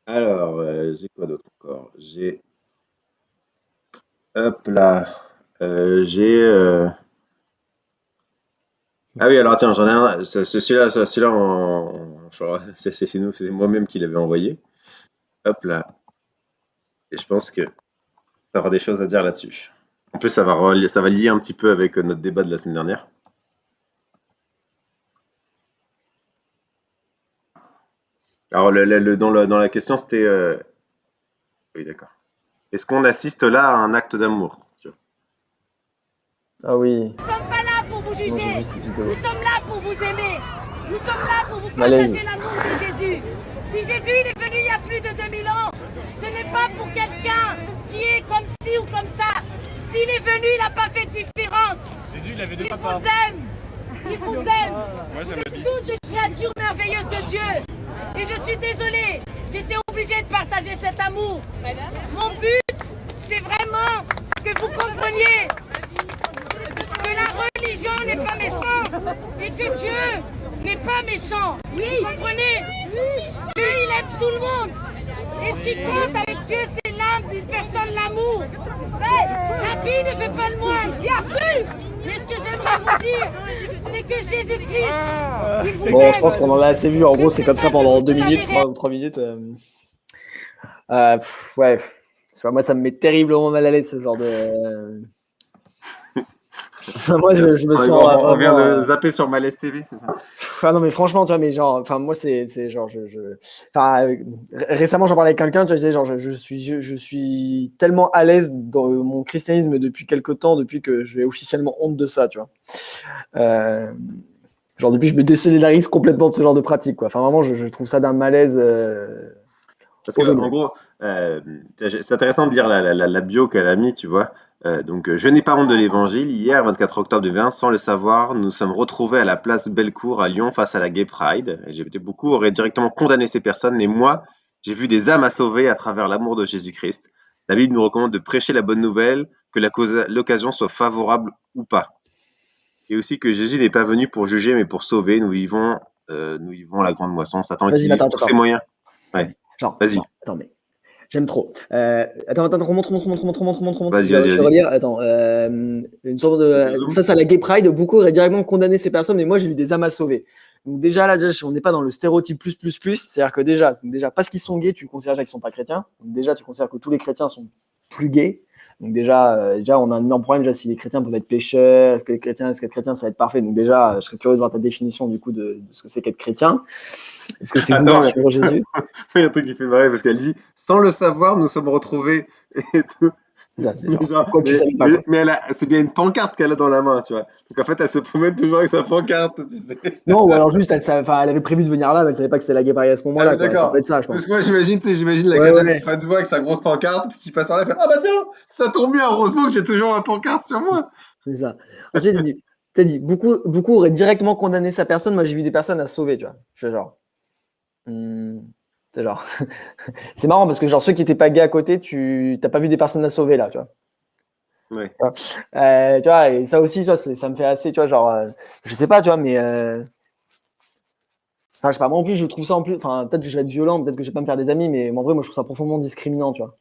Alors, j'ai quoi d'autre encore? Hop là, j'ai. Ah oui, alors tiens, j'en ai un. Celui-là, c'est nous, c'est moi-même qui l'avais envoyé. Hop là, et je pense que tu auras des choses à dire là-dessus. En plus, ça va lier un petit peu avec notre débat de la semaine dernière. Alors, dans la question, c'était. Oui, d'accord. Est-ce qu'on assiste là à un acte d'amour? Tu vois. Ah oui, Nous ne sommes pas là pour vous moi j'ai vu juger. cette Nous vidéo. sommes là pour vous aimer. Nous sommes là pour vous Malaise. partager l'amour de Jésus. Si Jésus il est venu il y a plus de 2000 ans, ce n'est pas pour quelqu'un qui est comme ci ou comme ça. S'il est venu, il n'a pas fait de différence. Jésus, il avait deux Il papas. vous aime. Il vous aime. Moi, Vous j'aime la êtes bite. tous des créatures merveilleuses de Dieu. Et je suis désolée, j'étais obligée de partager cet amour. Mon but, c'est vraiment que vous compreniez que la religion n'est pas méchante et que Dieu n'est pas méchant. Oui. Vous comprenez? Dieu, il aime tout le monde. Et ce qui compte avec Dieu, c'est l'âme d'une personne, l'amour. L'habit ne fait pas le moine, bien sûr. Mais ce que j'aimerais vous dire, c'est que Jésus-Christ, il vous Bon, je aime. pense qu'on en a assez vu. En gros, c'est comme ça pendant 2 minutes, je crois, ou 3 minutes. Ouais, tu vois, moi, ça me met terriblement mal à l'aise ce genre de. Moi, je me sens On vient vraiment. de zapper sur Malaise TV, c'est ça? Ah non, mais franchement, tu vois, mais genre, enfin, moi, c'est genre, enfin, récemment, j'en parlais avec quelqu'un, tu vois, je disais, genre, je suis tellement à l'aise dans mon christianisme depuis quelque temps, depuis que j'ai officiellement honte de ça, tu vois. Euh, Genre, depuis, je me désolidarise complètement de ce genre de pratique, quoi. Enfin, vraiment, je trouve ça d'un malaise Parce que, en horrible. gros, c'est intéressant de lire la bio qu'elle a mis, tu vois. Donc, je n'ai pas honte de l'évangile. Hier, 24 octobre 2020, sans le savoir, nous sommes retrouvés à la place Bellecour à Lyon face à la Gay Pride. Et beaucoup auraient directement condamné ces personnes, mais moi, j'ai vu des âmes à sauver à travers l'amour de Jésus-Christ. La Bible nous recommande de prêcher la bonne nouvelle, que l'occasion soit favorable ou pas. Et aussi que Jésus n'est pas venu pour juger, mais pour sauver. Nous vivons la grande moisson. Satan Vas-y, mais utilise attends, tous ses attends. moyens. Ouais, Genre, vas-y, attends, mais j'aime trop. Remonte. vas-y, Je vas-y, vais vas-y. relire. Attends. Une sorte Je de. zoome. Face à la Gay Pride, beaucoup auraient directement condamné ces personnes, mais moi, j'ai vu des âmes à sauver. Donc, déjà, là, déjà, on n'est pas dans le stéréotype plus. C'est-à-dire que déjà, parce qu'ils sont gays, tu considères déjà qu'ils sont pas chrétiens. Donc, déjà, tu considères que tous les chrétiens sont plus gays. Donc, déjà, on a un énorme problème. Déjà, si les chrétiens peuvent être pécheurs, est-ce qu'être chrétien, ça va être parfait? Donc, déjà, je serais curieux de voir ta définition, du coup, de ce que c'est qu'être chrétien. Est-ce que c'est vouloir Attends, suivre Jésus? il y a un truc qui fait marrer parce qu'elle dit, sans le savoir, nous sommes retrouvés et tout. C'est ça, c'est Mais, genre, genre, quoi que tu savais pas, quoi. c'est bien une pancarte qu'elle a dans la main, tu vois. Donc en fait, elle se promène toujours avec sa pancarte, tu sais. Non, ou alors juste, elle avait prévu de venir là, mais elle savait pas que c'était la Gay Paris à ce Ah moment-là, oui, quoi. Ça peut d'accord. être ça, je Parce pense. que moi, j'imagine, tu sais, j'imagine la Ouais, chrétienne qui se ouais. prend devant avec sa grosse pancarte, puis qui passe par là, et fait, ah bah tiens, ça tombe bien, heureusement que j'ai toujours ma pancarte sur moi. C'est ça. Ensuite, t'as dit, beaucoup auraient directement condamné sa personne. Moi, j'ai vu des personnes à sauver, tu vois. Je fais genre. hmm, c'est genre. C'est marrant parce que, genre, ceux qui étaient pas gays à côté, tu t'as pas vu des personnes à sauver, là, tu vois. Ouais. Tu vois, et ça aussi, tu vois, ça me fait assez, tu vois, genre, je sais pas, tu vois, mais. Enfin, je sais pas, moi en plus, je trouve ça en plus. Enfin, peut-être que je vais être violent, peut-être que je vais pas me faire des amis, mais en vrai, moi, je trouve ça profondément discriminant, tu vois.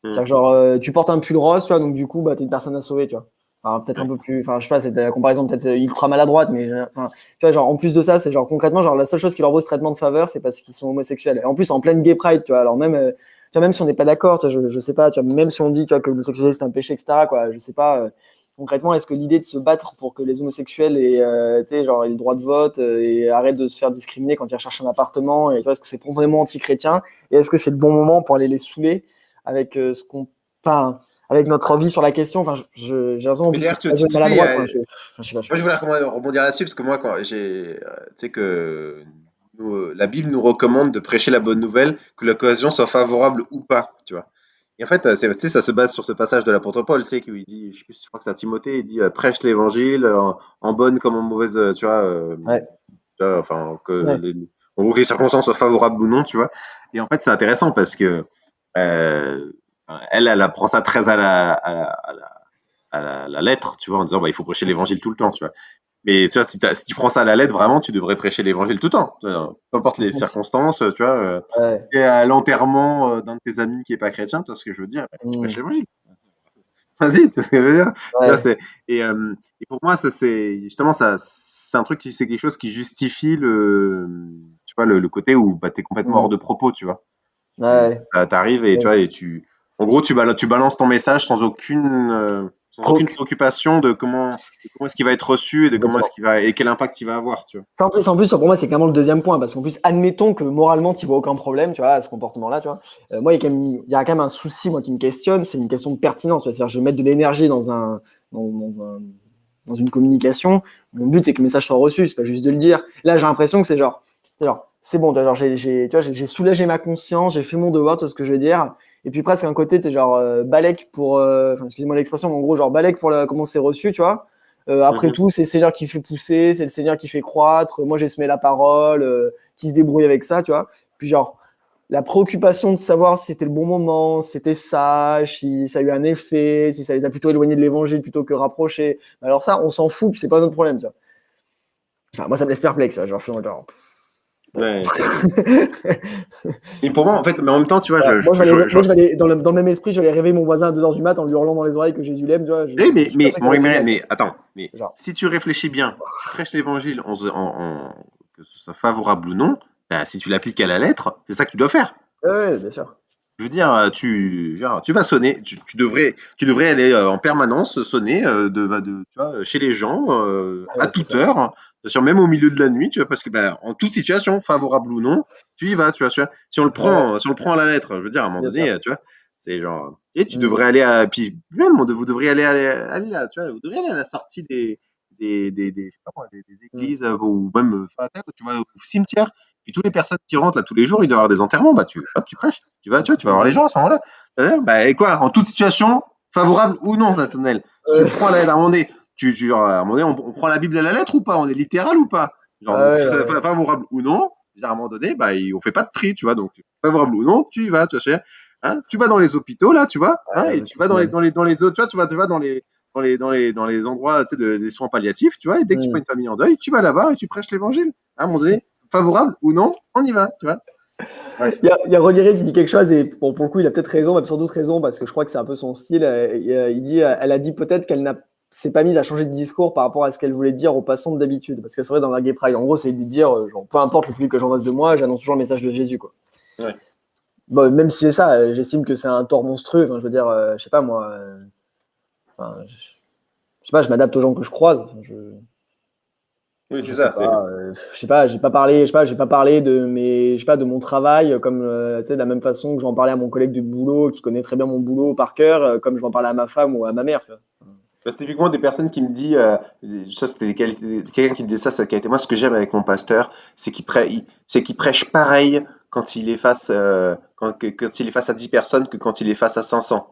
Hmm. C'est-à-dire, genre, tu portes un pull rose, tu vois, donc du coup, bah, t'es une personne à sauver, tu vois. Enfin, peut-être un Ouais. peu plus. Enfin, je sais pas, c'est la comparaison peut-être ultra maladroite, mais enfin, tu vois, genre, en plus de ça, c'est genre concrètement, genre, la seule chose qui leur vaut ce traitement de faveur, c'est parce qu'ils sont homosexuels. Et en plus, en pleine gay pride, tu vois, alors même, tu vois, même si on n'est pas d'accord, tu vois, je sais pas, tu vois, même si on dit, tu vois, que l'homosexualité c'est un péché, etc., quoi, je sais pas, concrètement, est-ce que l'idée de se battre pour que les homosexuels aient, tu sais, genre, aient le droit de vote et arrêtent de se faire discriminer quand ils recherchent un appartement, et tu vois, est-ce que c'est profondément anti-chrétien, et est-ce que c'est le bon moment pour aller les saouler avec ce qu'on enfin, avec notre avis sur la question, enfin, j'ai l'impression en Mais plus c'est d'ailleurs, pas tu jouer sais, maladroit, quoi. Je sais pas, moi, je voulais rebondir là-dessus parce que moi, quand tu sais que la Bible nous recommande de prêcher la bonne nouvelle, que l'occasion soit favorable ou pas, tu vois. Et en fait, tu sais, ça se base sur ce passage de l'apôtre Paul, tu sais, où il dit, je sais plus, je crois que c'est à Timothée, il dit prêche l'évangile en bonne comme en mauvaise, ouais, tu vois, enfin, ouais. en gros, que les circonstances soient favorables ou non, tu vois. Et en fait, c'est intéressant parce que euh, elle apprend ça très à la lettre, tu vois, en disant, bah, il faut prêcher l'évangile tout le temps, tu vois. Mais tu vois, si tu prends ça à la lettre, vraiment, tu devrais prêcher l'évangile tout le temps. Tu vois, peu importe les circonstances, tu vois. Ouais. Et à l'enterrement d'un de tes amis qui est pas chrétien, tu vois ce que je veux dire, bah, tu prêches Mm. l'évangile. Vas-y, tu sais ce que je veux dire. Tu vois, Ouais. et pour moi, ça c'est justement ça, c'est un truc c'est quelque chose qui justifie tu vois, le côté où bah, tu es complètement hors Mm. de propos, tu vois. Ouais. T'arrives et tu Ouais. vois, en gros, tu balances ton message sans aucune Préoc- préoccupation de comment est-ce qu'il va être reçu et de comment est-ce Exactement. qu'il va, et quel impact il va avoir, tu vois. Ça, en plus, pour moi, c'est clairement le deuxième point, parce qu'en plus, admettons que moralement, tu vois aucun problème, tu vois, à ce comportement-là, tu vois. Moi, il y a quand même un souci, moi, qui me questionne, c'est une question de pertinence. C'est-à-dire, je vais mettre de l'énergie dans une communication. Mon but, c'est que le message soit reçu, c'est pas juste de le dire. Là, j'ai l'impression que c'est bon, tu vois, genre, tu vois, j'ai soulagé ma conscience, j'ai fait mon devoir, tout ce que je veux dire. Et puis presque un côté, c'est genre balèque pour, enfin, excusez-moi l'expression, mais en gros, genre balèque pour comment c'est reçu, tu vois. Après Mhm. tout, c'est le Seigneur qui fait pousser, c'est le Seigneur qui fait croître. Moi, j'ai semé la parole, qui se débrouille avec ça, tu vois. Puis genre, la préoccupation de savoir si c'était le bon moment, si c'était sage, si ça a eu un effet, si ça les a plutôt éloignés de l'évangile plutôt que rapprochés. Alors ça, on s'en fout, puis c'est pas notre problème, tu vois. Enfin, moi, ça me laisse perplexe, tu vois. Genre, bon. Ouais. Et pour moi, en fait, mais en même temps, tu vois, Voilà. Moi, je vais aller dans le même esprit, je vais aller réveiller mon voisin à 2 h du mat en lui hurlant dans les oreilles que Jésus l'aime, tu vois. eh, Je suis pas sûr que ça mon va être Rémérien, génial, tu mais attends, mais vois. Genre, si tu réfléchis bien, tu prêches l'évangile que ce soit favorable ou non, bah, si tu l'appliques à la lettre, c'est ça que tu dois faire. ouais, bien sûr. Je veux dire, tu vas sonner, tu devrais aller en permanence sonner tu vois, chez les gens à Ouais, c'est toute ça. heure, bien sûr, même au milieu de la nuit, tu vois, parce que bah, en toute situation, favorable ou non, tu y vas, tu vois. Ouais, Si on le prend à la lettre, je veux dire, à un moment bien sûr. donné, tu vois, c'est genre, et tu Mm. devrais aller puis même, vous devriez aller là, tu vois, vous devriez aller à la sortie je sais pas moi, des Mm. églises ou même, tu vois, au cimetière. Puis toutes les personnes qui rentrent là tous les jours, il doit y avoir des enterrements, bah hop, tu prêches, tu vas voir les Mm. gens à ce moment-là. Bah, et quoi, en toute situation, favorable ou non, Nathaniel, si tu le prends à la lettre, à un moment donné, genre, à un moment donné, on prend la Bible à la lettre ou pas, on est littéral ou pas, genre, Ah ouais, non, mais... favorable ou non, à un moment donné, bah, on fait pas de tri, tu vois, donc favorable ou non, tu y vas, tu vois, hein, tu vas dans les hôpitaux là, tu vois, hein, et Ouais, tu c'est vas génial. dans les autres, tu vas dans les endroits, tu sais, des soins palliatifs, tu vois, et dès que tu vois Mm. une famille en deuil, tu vas là-bas et tu prêches l'évangile. À un moment donné, favorable ou non, on y va, tu vois. Bref. Il y a Rollier qui dit quelque chose, et bon, pour le coup, il a peut-être raison, mais sans doute raison, parce que je crois que c'est un peu son style. Il dit, elle a dit peut-être qu'elle n'a s'est pas mise à changer de discours par rapport à ce qu'elle voulait dire aux passants d'habitude. Parce que c'est vrai, dans la Gay Pride, en gros, c'est de dire, genre, peu importe le public que j'en fasse de moi, j'annonce toujours le message de Jésus, quoi. Ouais. Bon, même si c'est ça, j'estime que c'est un tort monstrueux. Enfin, je veux dire, je sais pas, moi, enfin, je sais pas, je m'adapte aux gens que je croise. Enfin, Oui, c'est je sais ça. C'est... pas, je sais pas, j'ai pas parlé, je sais pas, j'ai pas parlé je sais pas, de mon travail comme, tu sais, de la même façon que je vais en parler à mon collègue du boulot qui connaît très bien mon boulot par cœur, comme je vais en parler à ma femme ou à ma mère, tu vois. C'est typiquement des personnes qui me disent, ça c'était des qualités, quelqu'un qui me disait ça, c'est la qualité. Moi, ce que j'aime avec mon pasteur, c'est qu'il prêche pareil quand il est quand il est face à 10 personnes que quand il est face à 500.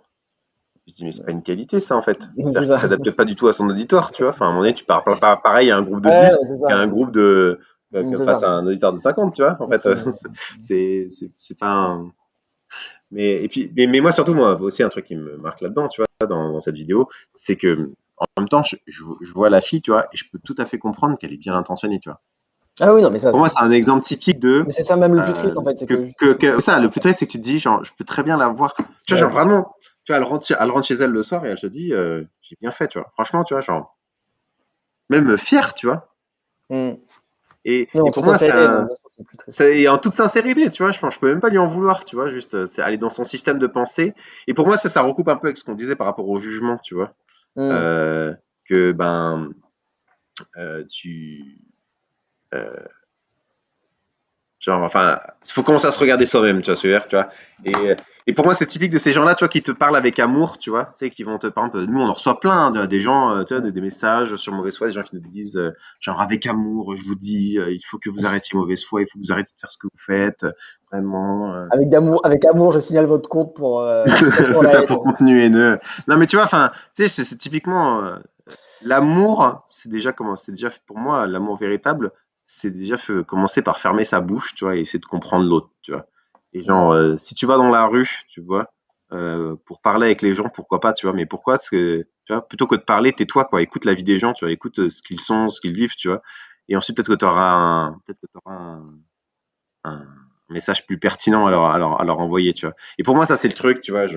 Je dis, mais c'est pas une qualité, ça, en fait. C'est C'est-à-dire qu'il ça. s'adapte pas du tout à son auditoire, tu vois. Enfin, à un moment donné, tu parles pas pareil à un groupe de Ouais, 10 c'est qu'à ça. un groupe que C'est face ça. à un auditeur de 50, tu vois. En fait, C'est- c'est pas un, mais moi, surtout, moi, aussi, un truc qui me marque là-dedans, tu vois, dans cette vidéo, c'est que, en même temps, je vois la fille, tu vois, et je peux tout à fait comprendre qu'elle est bien intentionnée, tu vois. Ah oui, non, mais ça, Pour moi, c'est un exemple typique mais c'est ça même le plus triste, en fait, c'est que, ça, le plus triste, c'est que tu te dis, genre, je peux très bien la voir, tu vois, ouais, genre, bien sûr. vraiment, tu vois, elle rentre chez elle le soir et elle se dit, j'ai bien fait, tu vois. Franchement, tu vois, genre, même fière, tu vois. Mm. Mais Et en pour toute moi, sincérité, non, bien sûr, c'est le plus triste. et en toute sincérité, tu vois, je peux même pas lui en vouloir, tu vois, juste, c'est aller dans son système de pensée. Et pour moi, ça recoupe un peu avec ce qu'on disait par rapport au jugement, tu vois. Mm. Euh, que, ben, tu, euh, genre, enfin, il faut commencer à se regarder soi-même, tu vois, ce que je veux dire, tu vois. Et pour moi, c'est typique de ces gens-là, tu vois, qui te parlent avec amour, tu vois, tu sais, qui vont te parler. Nous, on en reçoit plein, des gens, tu vois, Mm. des messages sur mauvaise foi, des gens qui nous disent, genre, avec amour, je vous dis, il faut que vous arrêtiez mauvaise foi, il faut que vous arrêtiez de faire ce que vous faites, vraiment. Avec amour, je signale votre compte pour incitation à C'est la ça haine. pour contenu haineux. Non, mais tu vois, enfin, tu sais, c'est typiquement l'amour, c'est déjà pour moi l'amour véritable, c'est déjà commencer par fermer sa bouche, tu vois, et essayer de comprendre l'autre, tu vois. Et Mm. genre, si tu vas dans la rue, tu vois, pour parler avec les gens, pourquoi pas, tu vois, mais pourquoi? Parce que, tu vois, plutôt que de parler, tais-toi, quoi, écoute la vie des gens, tu vois, écoute ce qu'ils sont, ce qu'ils vivent, tu vois, et ensuite peut-être que tu auras un message plus pertinent à leur envoyer, tu vois. Et pour moi, ça, c'est le truc, tu vois,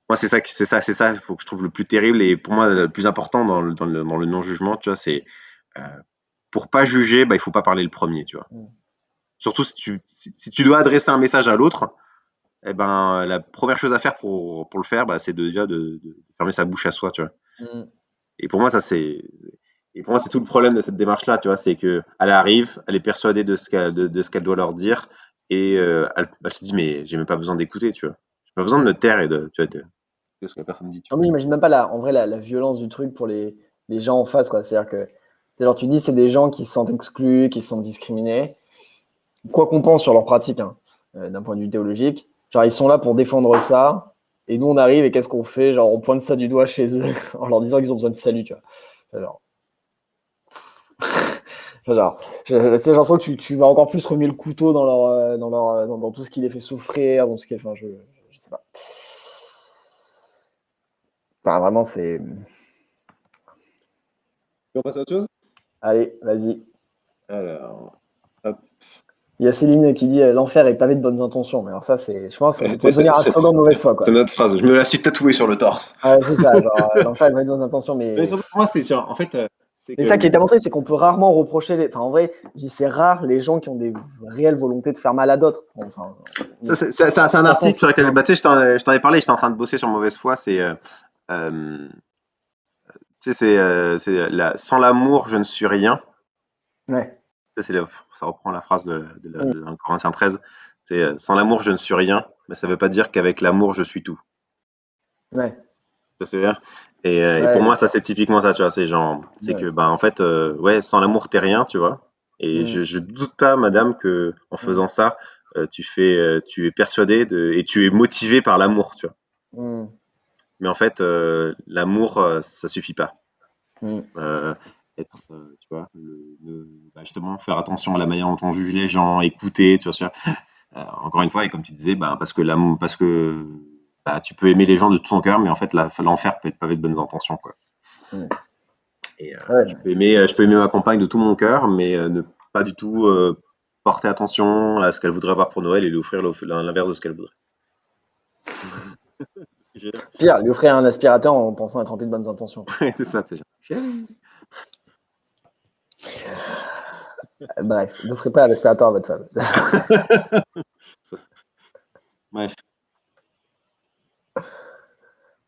moi, c'est ça, il faut que je trouve le plus terrible et pour moi, le plus important dans le non-jugement, tu vois, c'est euh, pour pas juger, bah, il faut pas parler le premier, tu vois. Mm. Surtout si tu dois adresser un message à l'autre, eh ben, la première chose à faire pour le faire, bah, c'est déjà de fermer sa bouche à soi, tu vois. Mm. Et pour moi, et pour moi, c'est tout le problème de cette démarche-là, tu vois, c'est que elle arrive, elle est persuadée de ce qu'elle doit leur dire, et elle se dit, mais j'ai même pas besoin d'écouter, tu vois. J'ai pas besoin de me taire et tu vois, de ce que la personne dit, tu Non, mais j'imagine même pas en vrai, la violence du truc pour les gens en face, quoi. C'est-à-dire que, genre, tu dis, c'est des gens qui se sentent exclus, qui se sentent discriminés. Quoi qu'on pense sur leur pratique, hein, d'un point de vue théologique, genre, ils sont là pour défendre ça. Et nous, on arrive et qu'est-ce qu'on fait? Genre, on pointe ça du doigt chez eux en leur disant qu'ils ont besoin de salut, tu vois. Genre, j'ai l'impression que tu vas encore plus remuer le couteau dans tout ce qui les fait souffrir, dans ce qui, enfin, je sais pas. Enfin, vraiment, c'est. On passe à autre chose? Allez, vas-y. Alors, hop. Il y a Céline qui dit l'enfer est pavé de bonnes intentions. Mais alors, ça, je pense que ça pourrait devenir un slogan de mauvaise foi, quoi. C'est notre phrase. Je me la suis tatouée sur le torse. Ouais, c'est ça, genre, l'enfer est pavé de bonnes intentions. Mais surtout pour moi, c'est sûr. En fait, c'est Mais que ça qui est démontré, c'est qu'on peut rarement reprocher Enfin, en vrai, je dis c'est rare les gens qui ont des réelles volontés de faire mal à d'autres. Enfin, c'est un article sur lequel, bah, tu sais, je t'en ai parlé, j'étais en train de bosser sur mauvaise foi. Euh, Tu sais, sans l'amour, je ne suis rien. ouais. Ça, ça reprend la phrase de 1 Corinthiens 13. C'est sans l'amour, je ne suis rien, mais ça ne veut pas dire qu'avec l'amour, je suis tout. Ouais. Tu vois ce que je veux dire? Et Ouais, pour moi, bien ça, sûr. c'est typiquement ça, tu vois. C'est Ouais. que, bah, en fait, ouais, sans l'amour, t'es rien, tu vois. Et Mm, je doute pas, madame, que en mm, faisant ça, tu es persuadé et tu es motivé par l'amour, tu vois. mm, Mais en fait, l'amour, ça suffit pas. mm. Euh, tu vois, bah, justement, faire attention à la manière dont on juge les gens, écouter, tu vois. Encore une fois, et comme tu disais, bah, parce que bah, tu peux aimer les gens de tout ton cœur, mais en fait, l'enfer peut être pavé de bonnes intentions, quoi. Mm. Et Ouais. je peux aimer ma compagne de tout mon cœur, mais ne pas du tout porter attention à ce qu'elle voudrait avoir pour Noël et lui offrir l'inverse de ce qu'elle voudrait. Pire, lui offrir un aspirateur en pensant être rempli de bonnes intentions. Ouais, c'est ça, c'est genre. Bref, n'offrez pas un aspirateur à votre femme. Bref.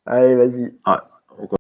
Allez, vas-y. Ah,